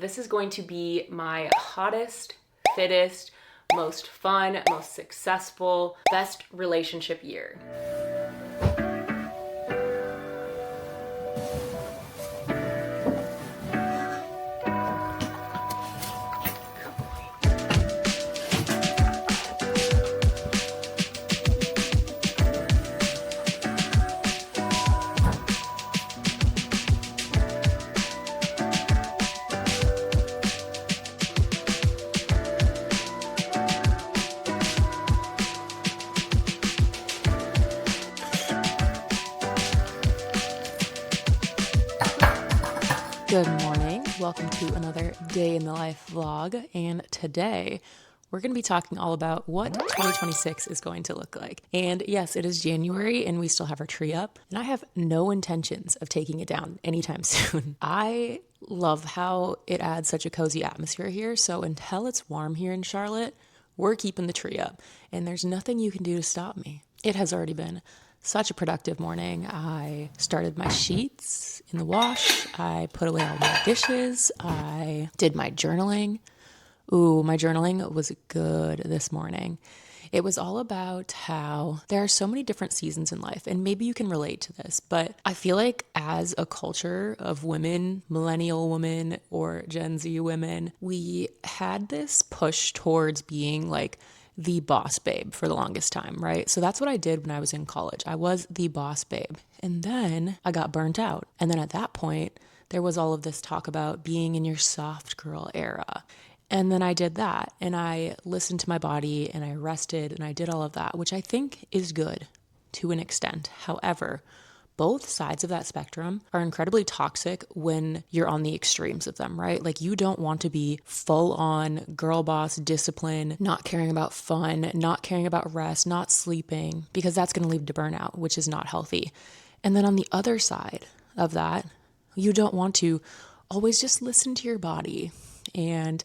This is going to be my hottest, fittest, most fun, most successful, best relationship year. Good morning. Welcome to another day in the life vlog. And today we're going to be talking all about what 2026 is going to look like. And yes, it is January and we still have our tree up. And I have no intentions of taking it down anytime soon. I love how it adds such a cozy atmosphere here. So until it's warm here in Charlotte, we're keeping the tree up. And there's nothing you can do to stop me. It has already been such a productive morning. I started my sheets in the wash. I put away all my dishes. I did my journaling. Ooh, my journaling was good this morning. It was all about how there are so many different seasons in life, and maybe you can relate to this, but I feel like as a culture of women, millennial women or Gen Z women, we had this push towards being like the boss babe for the longest time, right? So that's what I did when I was in college. I was the boss babe. And then I got burnt out. And then at that point, there was all of this talk about being in your soft girl era. And then I did that and I listened to my body and I rested and I did all of that, which I think is good to an extent. However, both sides of that spectrum are incredibly toxic when you're on the extremes of them, right? Like you don't want to be full on girl boss discipline, not caring about fun, not caring about rest, not sleeping, because that's going to lead to burnout, which is not healthy. And then on the other side of that, you don't want to always just listen to your body and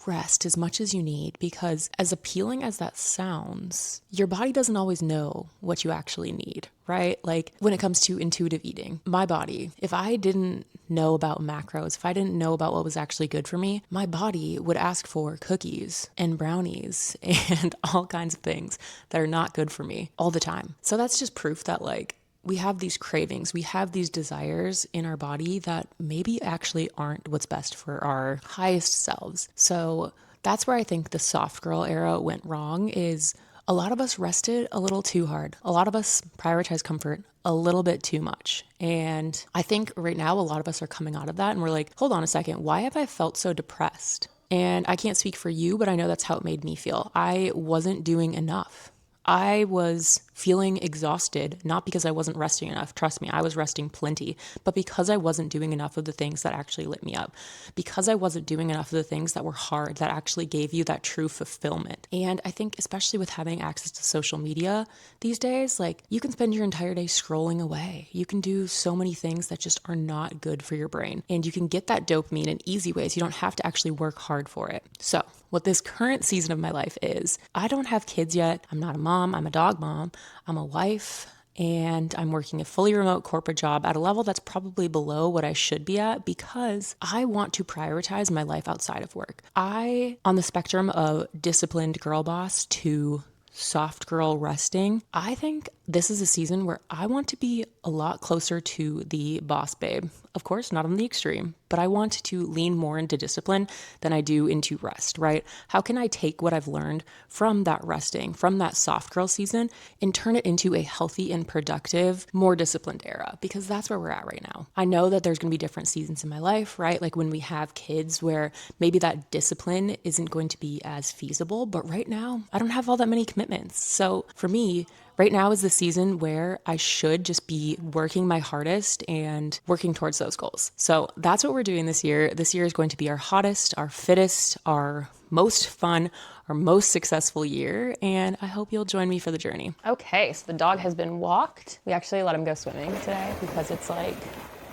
rest as much as you need, because as appealing as that sounds, your body doesn't always know what you actually need, right? Like when it comes to intuitive eating, my body, if I didn't know about macros, if I didn't know about what was actually good for me, my body would ask for cookies and brownies and all kinds of things that are not good for me all the time. So that's just proof that like we have these cravings, we have these desires in our body that maybe actually aren't what's best for our highest selves. So that's where I think the soft girl era went wrong, is a lot of us rested a little too hard. A lot of us prioritize comfort a little bit too much. And I think right now a lot of us are coming out of that and we're like, hold on a second, why have I felt so depressed? And I can't speak for you, but I know that's how it made me feel. I wasn't doing enough. I was feeling exhausted, not because I wasn't resting enough. Trust me, I was resting plenty, but because I wasn't doing enough of the things that actually lit me up, because I wasn't doing enough of the things that were hard, that actually gave you that true fulfillment. And I think especially with having access to social media these days, like you can spend your entire day scrolling away. You can do so many things that just are not good for your brain. And you can get that dopamine in easy ways. You don't have to actually work hard for it. So what this current season of my life is, I don't have kids yet. I'm not a mom. I'm a dog mom. I'm a wife, and I'm working a fully remote corporate job at a level that's probably below what I should be at because I want to prioritize my life outside of work. On the spectrum of disciplined girl boss to soft girl resting, I think this is a season where I want to be a lot closer to the boss babe. Of course, not on the extreme, but I want to lean more into discipline than I do into rest, right? How can I take what I've learned from that resting, from that soft girl season, and turn it into a healthy and productive, more disciplined era? Because that's where we're at right now. I know that there's going to be different seasons in my life, right? Like when we have kids where maybe that discipline isn't going to be as feasible, but right now I don't have all that many commitments. So for me, right now is the season where I should just be working my hardest and working towards those goals. So that's what we're doing this year. This year is going to be our hottest, our fittest, our most fun, our most successful year. And I hope you'll join me for the journey. Okay, so the dog has been walked. We actually let him go swimming today because it's like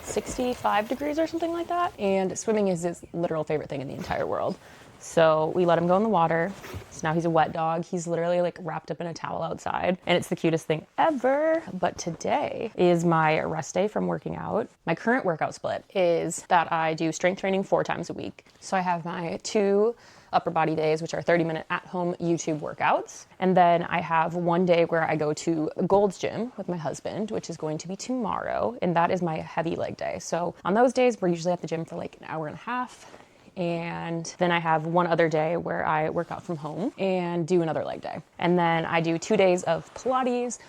65 degrees or something like that. And swimming is his literal favorite thing in the entire world. So we let him go in the water. So now he's a wet dog. He's literally like wrapped up in a towel outside, and it's the cutest thing ever. But today is my rest day from working out. My current workout split is that I do strength training 4 times a week. So I have my 2 upper body days, which are 30-minute at-home YouTube workouts. And then I have 1 day where I go to Gold's Gym with my husband, which is going to be tomorrow. And that is my heavy leg day. So on those days, we're usually at the gym for like an hour and a half. And then I have 1 other day where I work out from home and do another leg day. And then I do 2 days of Pilates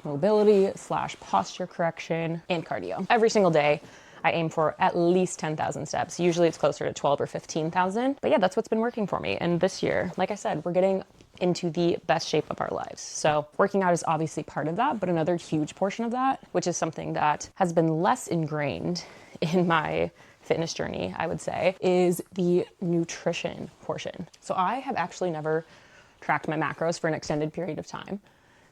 / mobility / posture correction and cardio. Every single day, I aim for at least 10,000 steps. Usually it's closer to 12 or 15,000. But yeah, that's what's been working for me. And this year, like I said, we're getting into the best shape of our lives. So working out is obviously part of that, but another huge portion of that, which is something that has been less ingrained in my fitness journey, I would say, is the nutrition portion. So I have actually never tracked my macros for an extended period of time.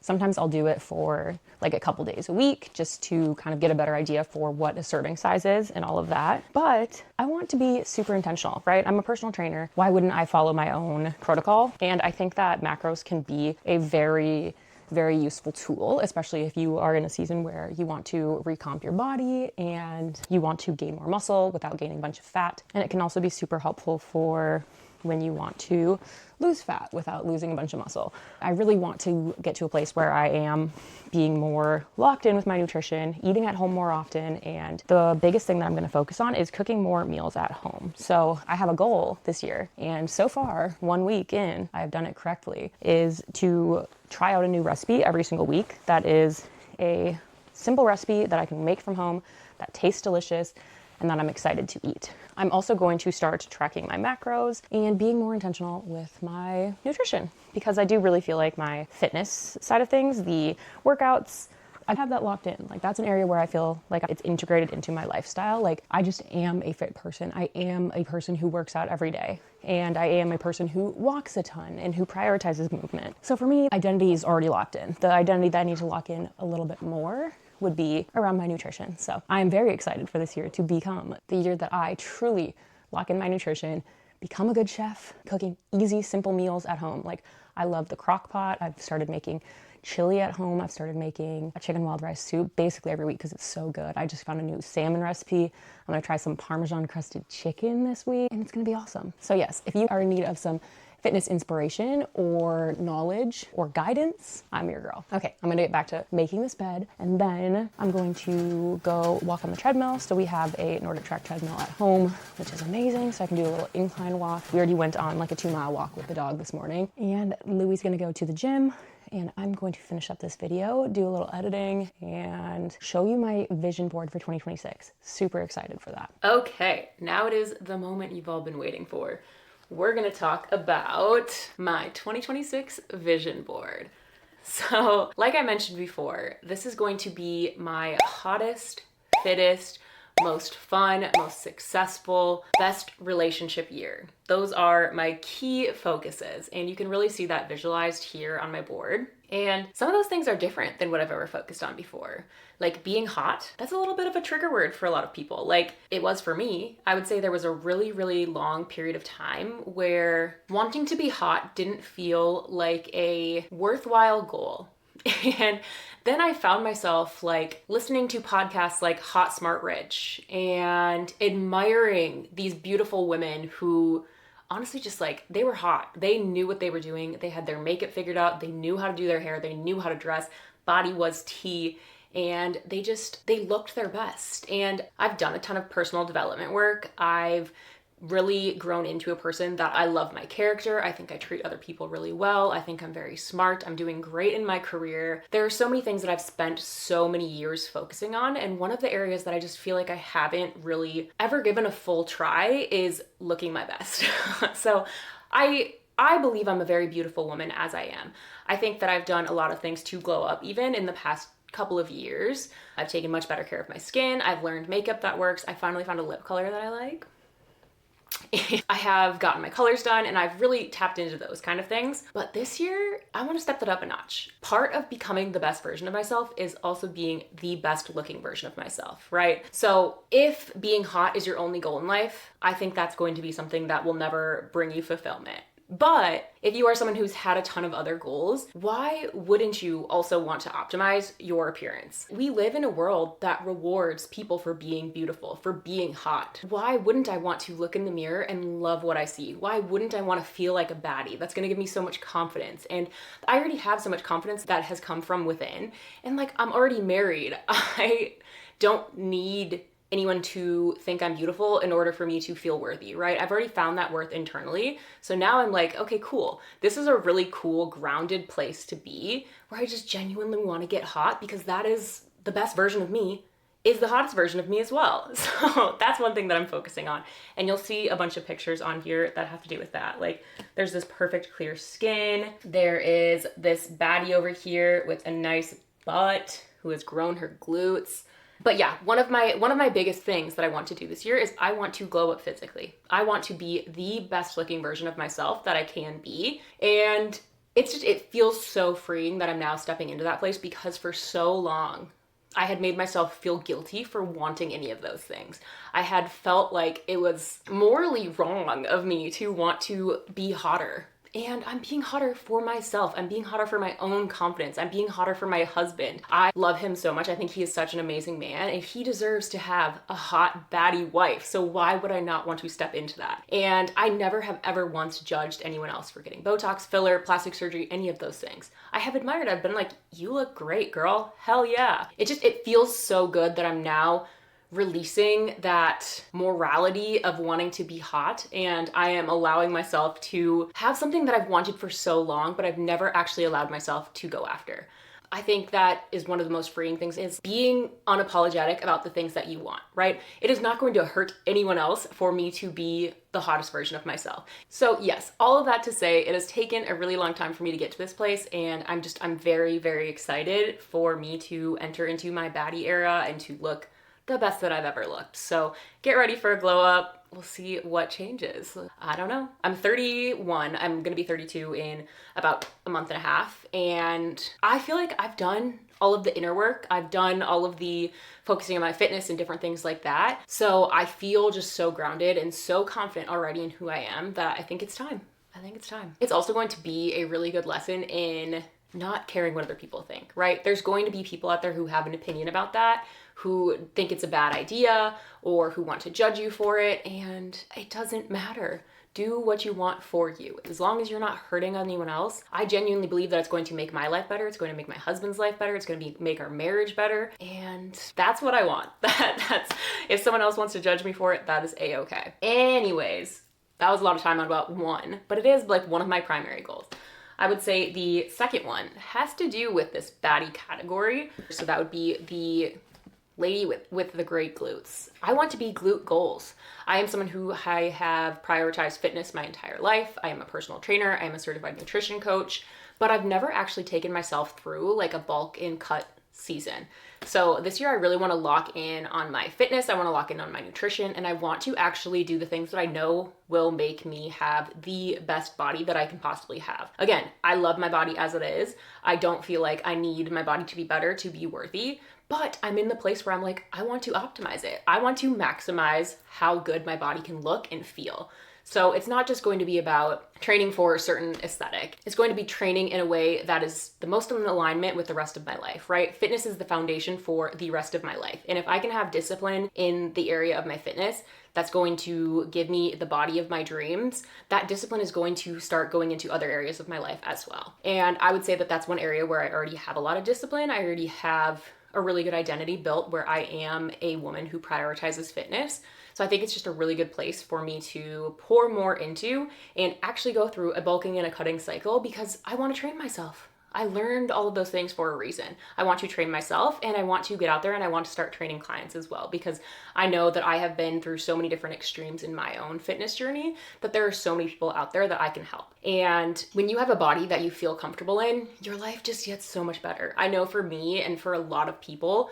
Sometimes I'll do it for like a couple days a week just to kind of get a better idea for what a serving size is and all of that. But I want to be super intentional, right? I'm a personal trainer. Why wouldn't I follow my own protocol? And I think that macros can be a very useful tool, especially if you are in a season where you want to recomp your body and you want to gain more muscle without gaining a bunch of fat. And it can also be super helpful for when you want to lose fat without losing a bunch of muscle. I really want to get to a place where I am being more locked in with my nutrition, eating at home more often, and the biggest thing that I'm going to focus on is cooking more meals at home. So I have a goal this year, and so far, 1 week in, I've done it correctly, is to try out a new recipe every single week that is a simple recipe that I can make from home, that tastes delicious, and that I'm excited to eat. I'm also going to start tracking my macros and being more intentional with my nutrition, because I do really feel like my fitness side of things, the workouts, I have that locked in. Like that's an area where I feel like it's integrated into my lifestyle. Like I just am a fit person. I am a person who works out every day. And I am a person who walks a ton and who prioritizes movement. So for me, identity is already locked in. The identity that I need to lock in a little bit more would be around my nutrition. So I'm very excited for this year to become the year that I truly lock in my nutrition, become a good chef, cooking easy, simple meals at home. Like I love the crock pot. I've started making chili at home. I've started making a chicken wild rice soup basically every week because it's so good. I just found a new salmon recipe. I'm gonna try some Parmesan crusted chicken this week and it's gonna be awesome. So yes, if you are in need of some fitness inspiration or knowledge or guidance, I'm your girl. Okay, I'm gonna get back to making this bed and then I'm going to go walk on the treadmill. So we have a Nordic track treadmill at home, which is amazing. So I can do a little incline walk. We already went on like a 2-mile walk with the dog this morning. And Louie's gonna go to the gym and I'm going to finish up this video, do a little editing, and show you my vision board for 2026. Super excited for that. Okay, now it is the moment you've all been waiting for. We're gonna talk about my 2026 vision board. So, like I mentioned before, this is going to be my hottest, fittest, most fun, most successful, best relationship year. Those are my key focuses, and you can really see that visualized here on my board. And some of those things are different than what I've ever focused on before. Like being hot, that's a little bit of a trigger word for a lot of people. Like it was for me. I would say there was a really long period of time where wanting to be hot didn't feel like a worthwhile goal. And then I found myself like listening to podcasts like Hot, Smart, Rich and admiring these beautiful women who honestly just like, they were hot. They knew what they were doing. They had their makeup figured out. They knew how to do their hair. They knew how to dress. Body was tea. And they looked their best. And I've done a ton of personal development work. I've really grown into a person that I love my character. I think I treat other people really well. I think I'm very smart. I'm doing great in my career. There are so many things that I've spent so many years focusing on. And one of the areas that I just feel like I haven't really ever given a full try is looking my best. So I believe I'm a very beautiful woman as I am. I think that I've done a lot of things to glow up even in the past couple of years. I've taken much better care of my skin. I've learned makeup that works. I finally found a lip color that I like. I have gotten my colors done and I've really tapped into those kind of things. But this year, I want to step that up a notch. Part of becoming the best version of myself is also being the best looking version of myself, right? So if being hot is your only goal in life, I think that's going to be something that will never bring you fulfillment. But if you are someone who's had a ton of other goals, why wouldn't you also want to optimize your appearance? We live in a world that rewards people for being beautiful, for being hot. Why wouldn't I want to look in the mirror and love what I see? Why wouldn't I want to feel like a baddie? That's going to give me so much confidence. And I already have so much confidence that has come from within. And like, I'm already married. I don't need anyone to think I'm beautiful in order for me to feel worthy, right? I've already found that worth internally. So now I'm like, okay, cool. This is a really cool, grounded place to be where I just genuinely want to get hot because that is the best version of me, is the hottest version of me as well. So that's one thing that I'm focusing on. And you'll see a bunch of pictures on here that have to do with that. Like there's this perfect clear skin. There is this baddie over here with a nice butt who has grown her glutes. But yeah, one of my biggest things that I want to do this year is I want to glow up physically. I want to be the best looking version of myself that I can be. And it feels so freeing that I'm now stepping into that place because for so long I had made myself feel guilty for wanting any of those things. I had felt like it was morally wrong of me to want to be hotter. And I'm being hotter for myself. I'm being hotter for my own confidence. I'm being hotter for my husband. I love him so much. I think he is such an amazing man and he deserves to have a hot, baddie wife. So why would I not want to step into that? And I never have ever once judged anyone else for getting Botox, filler, plastic surgery, any of those things. I have admired. I've been like, you look great, girl. Hell yeah. It feels so good that I'm now releasing that morality of wanting to be hot, and I am allowing myself to have something that I've wanted for so long, but I've never actually allowed myself to go after. I think that is one of the most freeing things, is being unapologetic about the things that you want, right? It is not going to hurt anyone else for me to be the hottest version of myself. So yes, all of that to say, it has taken a really long time for me to get to this place, and I'm very, very excited for me to enter into my baddie era and to look the best that I've ever looked. So get ready for a glow up. We'll see what changes. I don't know. I'm 31. I'm gonna be 32 in about a month and a half. And I feel like I've done all of the inner work. I've done all of the focusing on my fitness and different things like that. So I feel just so grounded and so confident already in who I am that I think it's time. It's also going to be a really good lesson in not caring what other people think, right? There's going to be people out there who have an opinion about that, who think it's a bad idea, or who want to judge you for it, and it doesn't matter. Do what you want for you. As long as you're not hurting anyone else, I genuinely believe that it's going to make my life better, it's going to make my husband's life better, it's going to make our marriage better, and that's what I want. That's if someone else wants to judge me for it, that is a-okay. Anyways, that was a lot of time on about one, but it is like one of my primary goals. I would say the second one has to do with this baddie category. So that would be the lady with the great glutes. I want to be glute goals. I am someone who I have prioritized fitness my entire life. I am a personal trainer. I am a certified nutrition coach, but I've never actually taken myself through like a bulk and cut season. So this year I really want to lock in on my fitness. I want to lock in on my nutrition, and I want to actually do the things that I know will make me have the best body that I can possibly have. Again, I love my body as it is. I don't feel like I need my body to be better to be worthy, but I'm in the place where I'm like, I want to optimize it. I want to maximize how good my body can look and feel. So it's not just going to be about training for a certain aesthetic. It's going to be training in a way that is the most in alignment with the rest of my life, right? Fitness is the foundation for the rest of my life. And if I can have discipline in the area of my fitness, that's going to give me the body of my dreams. That discipline is going to start going into other areas of my life as well. And I would say that that's one area where I already have a lot of discipline. I already have a really good identity built where I am a woman who prioritizes fitness. So I think it's just a really good place for me to pour more into and actually go through a bulking and a cutting cycle, because I want to train myself. I learned all of those things for a reason. I want to train myself, and I want to get out there and I want to start training clients as well, because I know that I have been through so many different extremes in my own fitness journey that there are so many people out there that I can help. And when you have a body that you feel comfortable in, your life just gets so much better. I know for me and for a lot of people,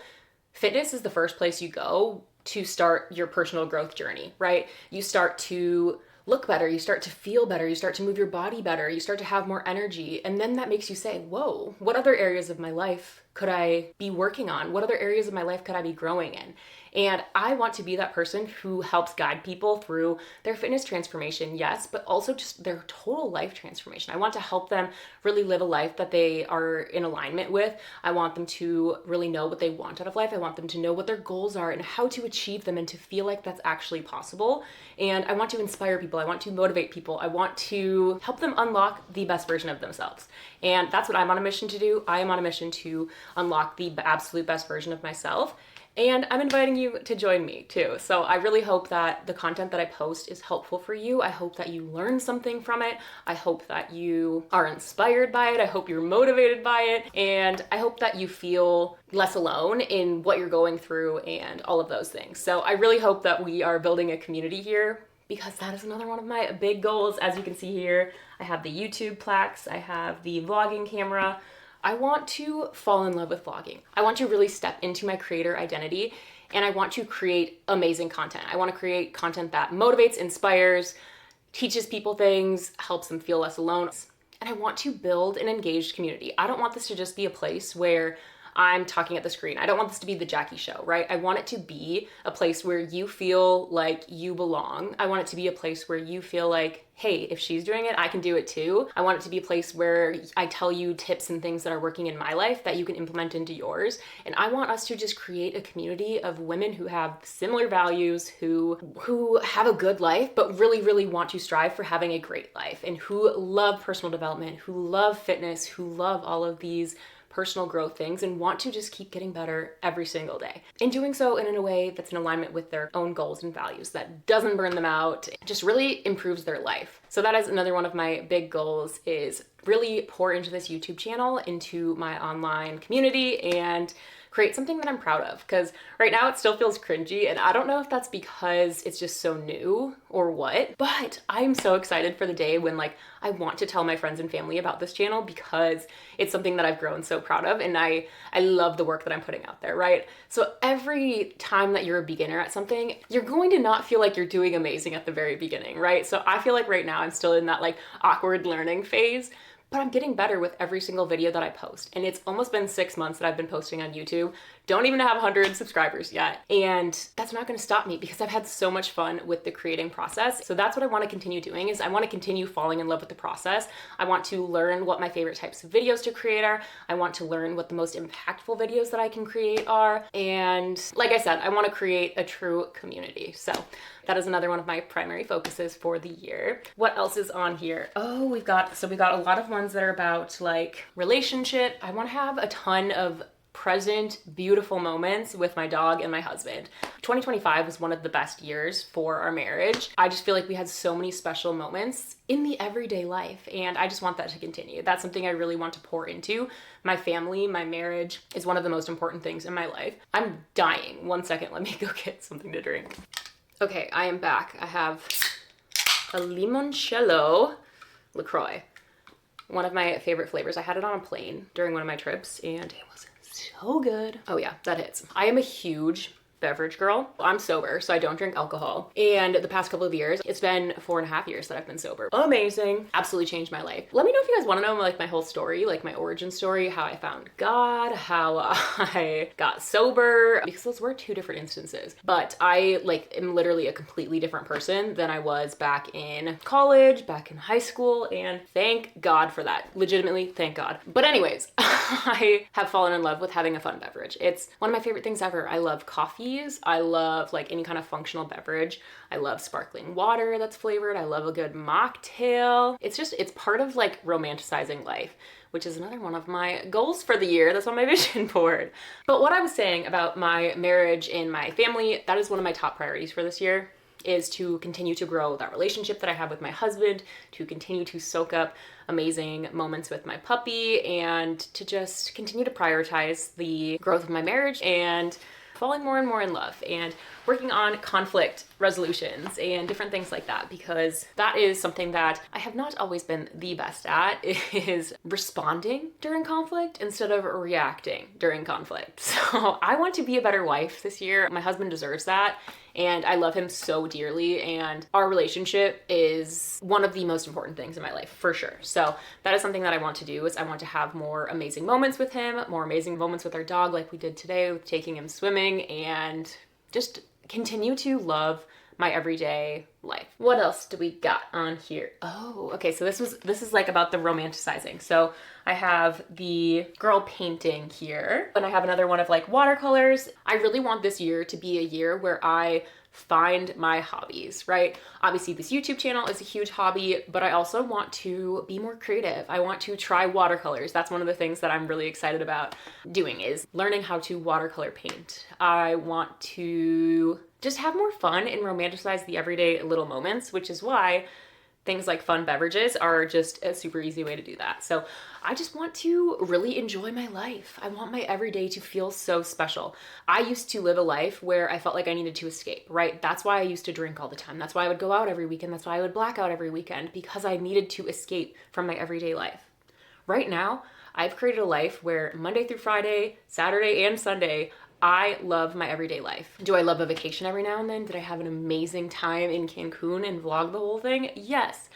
fitness is the first place you go to start your personal growth journey, right? You start to look better, you start to feel better, you start to move your body better, you start to have more energy. And then that makes you say, whoa, what other areas of my life could I be working on? What other areas of my life could I be growing in? And I want to be that person who helps guide people through their fitness transformation, yes, but also just their total life transformation. I want to help them really live a life that they are in alignment with. I want them to really know what they want out of life. I want them to know what their goals are and how to achieve them and to feel like that's actually possible. And I want to inspire people. I want to motivate people. I want to help them unlock the best version of themselves. And that's what I'm on a mission to do. I am on a mission to unlock the absolute best version of myself. And I'm inviting you to join me too. So I really hope that the content that I post is helpful for you. I hope that you learn something from it. I hope that you are inspired by it. I hope you're motivated by it. And I hope that you feel less alone in what you're going through and all of those things. So I really hope that we are building a community here, because that is another one of my big goals. As you can see here, I have the YouTube plaques, I have the vlogging camera. I want to fall in love with vlogging. I want to really step into my creator identity, and I want to create amazing content. I want to create content that motivates, inspires, teaches people things, helps them feel less alone. And I want to build an engaged community. I don't want this to just be a place where I'm talking at the screen. I don't want this to be the Jackie show, right? I want it to be a place where you feel like you belong. I want it to be a place where you feel like, hey, if she's doing it, I can do it too. I want it to be a place where I tell you tips and things that are working in my life that you can implement into yours. And I want us to just create a community of women who have similar values, who have a good life, but really, really want to strive for having a great life, and who love personal development, who love fitness, who love all of these personal growth things and want to just keep getting better every single day. And doing so in a way that's in alignment with their own goals and values, that doesn't burn them out, just really improves their life. So that is another one of my big goals, is really pour into this YouTube channel, into my online community, and create something that I'm proud of. Because right now it still feels cringy, and I don't know if that's because it's just so new or what, but I'm so excited for the day when I want to tell my friends and family about this channel, because it's something that I've grown so proud of, and I love the work that I'm putting out there, right? So every time that you're a beginner at something, you're going to not feel like you're doing amazing at the very beginning, right? So I feel like right now I'm still in that awkward learning phase, but I'm getting better with every single video that I post. And it's almost been 6 months that I've been posting on YouTube. Don't even have 100 subscribers yet. And that's not gonna stop me, because I've had so much fun with the creating process. So that's what I wanna continue doing, is I wanna continue falling in love with the process. I want to learn what my favorite types of videos to create are. I want to learn what the most impactful videos that I can create are. And like I said, I wanna create a true community. So that is another one of my primary focuses for the year. What else is on here? Oh, we've got a lot of ones that are about relationship. I want to have a ton of present, beautiful moments with my dog and my husband. 2025 was one of the best years for our marriage. I just feel like we had so many special moments in the everyday life, and I just want that to continue. That's something I really want to pour into. My family, my marriage is one of the most important things in my life. I'm dying. 1 second, let me go get something to drink. Okay, I am back. I have a limoncello LaCroix, one of my favorite flavors. I had it on a plane during one of my trips, and it was so good. Oh yeah, that hits. I am a huge beverage girl. I'm sober, so I don't drink alcohol. And the past couple of years, it's been 4.5 years that I've been sober. Amazing. Absolutely changed my life. Let me know if you guys want to know my whole story, my origin story, how I found God, how I got sober, because those were 2 different instances. But I am literally a completely different person than I was back in college, back in high school, and thank God for that. Legitimately, thank God. But anyways, I have fallen in love with having a fun beverage. It's one of my favorite things ever. I love coffee. I love any kind of functional beverage. I love sparkling water that's flavored. I love a good mocktail. It's part of romanticizing life, which is another one of my goals for the year. That's on my vision board. But what I was saying about my marriage and my family, that is one of my top priorities for this year, is to continue to grow that relationship that I have with my husband, to continue to soak up amazing moments with my puppy, and to just continue to prioritize the growth of my marriage and falling more and more in love, and working on conflict resolutions and different things like that, because that is something that I have not always been the best at, is responding during conflict instead of reacting during conflict. So I want to be a better wife this year. My husband deserves that. and I love him so dearly, and our relationship is one of the most important things in my life, for sure. So that is something that I want to do, is I want to have more amazing moments with him, more amazing moments with our dog like we did today with taking him swimming, and just continue to love my everyday life. What else do we got on here? Oh, okay, so this is like about the romanticizing. So I have the girl painting here, and I have another one of like watercolors. I really want this year to be a year where I find my hobbies, right? Obviously this YouTube channel is a huge hobby, but I also want to be more creative. I want to try watercolors. That's one of the things that I'm really excited about doing, is learning how to watercolor paint. I want to just have more fun and romanticize the everyday little moments, which is why things like fun beverages are just a super easy way to do that. So I just want to really enjoy my life. I want my everyday to feel so special. I used to live a life where I felt like I needed to escape, right? That's why I used to drink all the time. That's why I would go out every weekend. That's why I would black out every weekend, because I needed to escape from my everyday life. Right now, I've created a life where Monday through Friday, Saturday and Sunday, I love my everyday life. Do I love a vacation every now and then? Did I have an amazing time in Cancun and vlog the whole thing? Yes.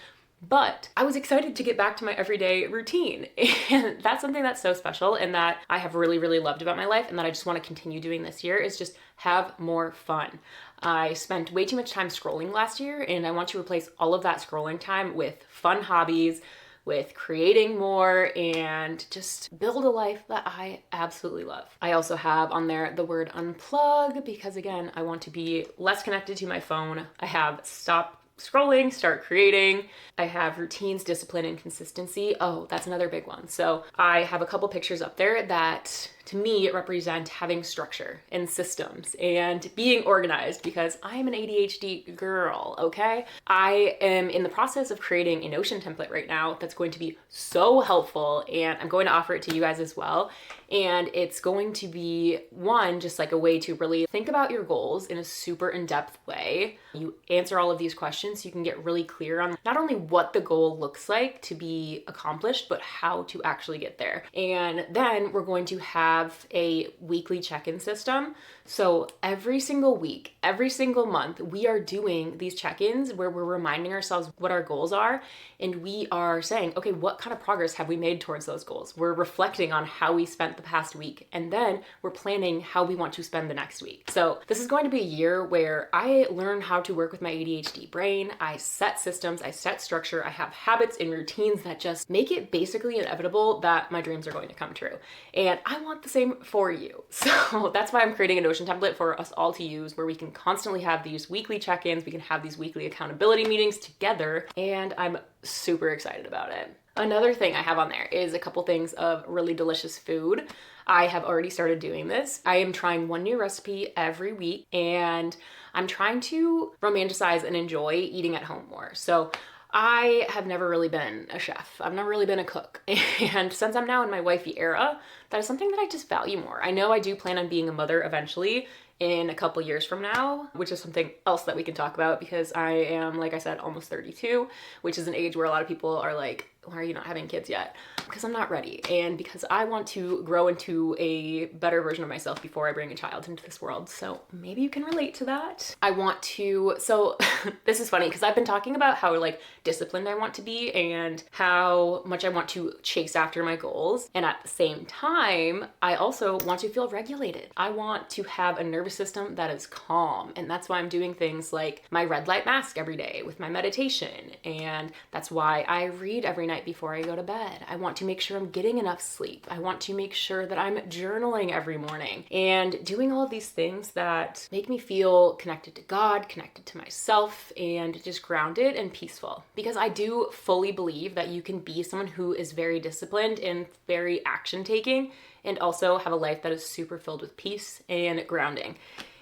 But I was excited to get back to my everyday routine. And that's something that's so special and that I have really, really loved about my life, and that I just want to continue doing this year, is just have more fun. I spent way too much time scrolling last year, and I want to replace all of that scrolling time with fun hobbies, with creating more, and just build a life that I absolutely love. I also have on there the word unplug, because again, I want to be less connected to my phone. I have stop scrolling, start creating. I have routines, discipline, and consistency. Oh, that's another big one. So I have a couple pictures up there that to me represent having structure and systems and being organized, because I am an ADHD girl, okay? I am in the process of creating a Notion template right now that's going to be so helpful, and I'm going to offer it to you guys as well. And it's going to be, one, just like a way to really think about your goals in a super in-depth way. You answer all of these questions so you can get really clear on not only what the goal looks like to be accomplished, but how to actually get there. And then we're going to have a weekly check-in system. So every single week, every single month, we are doing these check-ins where we're reminding ourselves what our goals are, and we are saying, okay, what kind of progress have we made towards those goals? We're reflecting on how we spent the past week, and then we're planning how we want to spend the next week. So this is going to be a year where I learn how to work with my ADHD brain. I set systems, I set structure, I have habits and routines that just make it basically inevitable that my dreams are going to come true. And I want the same for you. So that's why I'm creating a Notion template for us all to use, where we can constantly have these weekly check-ins, we can have these weekly accountability meetings together, and I'm super excited about it. Another thing I have on there is a couple things of really delicious food. I have already started doing this. I am trying one new recipe every week, and I'm trying to romanticize and enjoy eating at home more. So I have never really been a chef. I've never really been a cook. And since I'm now in my wifey era, that is something that I just value more. I know I do plan on being a mother eventually in a couple years from now, which is something else that we can talk about, because I am, like I said, almost 32, which is an age where a lot of people are like, why are you not having kids yet? Because I'm not ready, and because I want to grow into a better version of myself before I bring a child into this world. So maybe you can relate to that. I want to, so this is funny because I've been talking about how like disciplined I want to be and how much I want to chase after my goals. And at the same time, I also want to feel regulated. I want to have a nervous system that is calm. And that's why I'm doing things like my red light mask every day with my meditation. And that's why I read every night before I go to bed. I want to make sure I'm getting enough sleep. I want to make sure that I'm journaling every morning and doing all of these things that make me feel connected to God, connected to myself, and just grounded and peaceful. Because I do fully believe that you can be someone who is very disciplined and very action taking, and also have a life that is super filled with peace and grounding.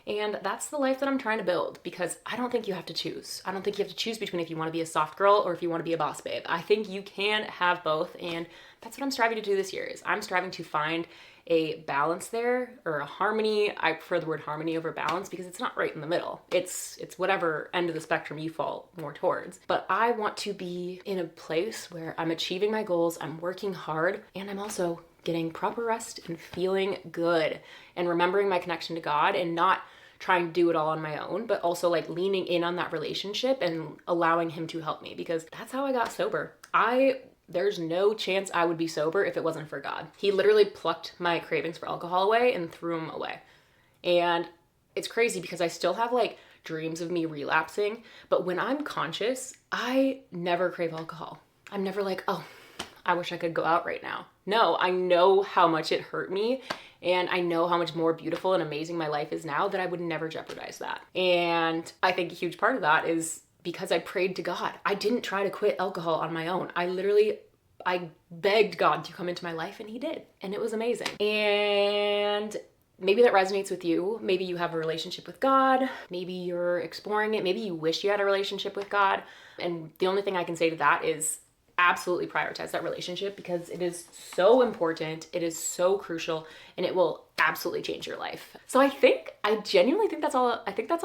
And that's the life that I'm trying to build, because I don't think you have to choose. I don't think you have to choose between if you want to be a soft girl or if you want to be a boss babe. I think you can have both, and that's what I'm striving to do this year. Is I'm striving to find a balance there, or a harmony. I prefer the word harmony over balance because it's not right in the middle. It's whatever end of the spectrum you fall more towards. But I want to be in a place where I'm achieving my goals, I'm working hard, and I'm also getting proper rest and feeling good and remembering my connection to God, and not trying to do it all on my own, but also like leaning in on that relationship and allowing him to help me, because that's how I got sober. There's no chance I would be sober if it wasn't for God. He literally plucked my cravings for alcohol away and threw them away. And it's crazy because I still have like dreams of me relapsing, but when I'm conscious, I never crave alcohol. I'm never like, oh, I wish I could go out right now. No, I know how much it hurt me, and I know how much more beautiful and amazing my life is now, that I would never jeopardize that. And I think a huge part of that is because I prayed to God. I didn't try to quit alcohol on my own. I begged God to come into my life, and he did. And it was amazing. And maybe that resonates with you. Maybe you have a relationship with God. Maybe you're exploring it. Maybe you wish you had a relationship with God. And the only thing I can say to that is absolutely prioritize that relationship, because it is so important. It is so crucial, and it will absolutely change your life. So I genuinely think that's all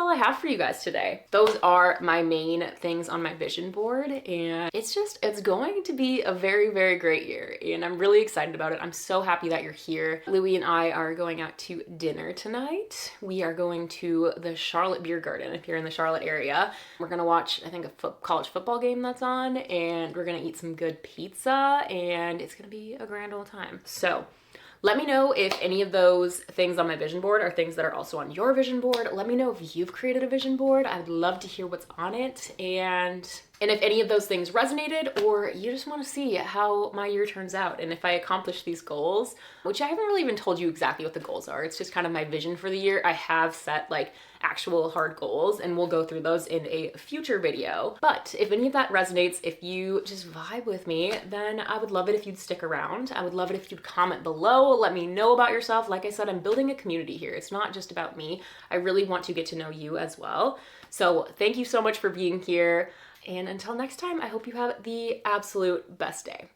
I have for you guys today. Those are my main things on my vision board, and it's going to be a very, very great year, and I'm really excited about it. I'm so happy that you're here. Louie and I are going out to dinner tonight. We are going to the Charlotte Beer Garden if you're in the Charlotte area. We're gonna watch, I think, a college football game that's on, and we're gonna eat some good pizza, and it's gonna be a grand old time. So let me know if any of those things on my vision board are things that are also on your vision board. Let me know if you've created a vision board. I'd love to hear what's on it. And if any of those things resonated, or you just want to see how my year turns out and if I accomplish these goals, which I haven't really even told you exactly what the goals are. It's just kind of my vision for the year. I have set like actual hard goals, and we'll go through those in a future video. But if any of that resonates, if you just vibe with me, then I would love it if you'd stick around. I would love it if you'd comment below. Let me know about yourself. Like I said, I'm building a community here. It's not just about me. I really want to get to know you as well. So thank you so much for being here. And until next time, I hope you have the absolute best day.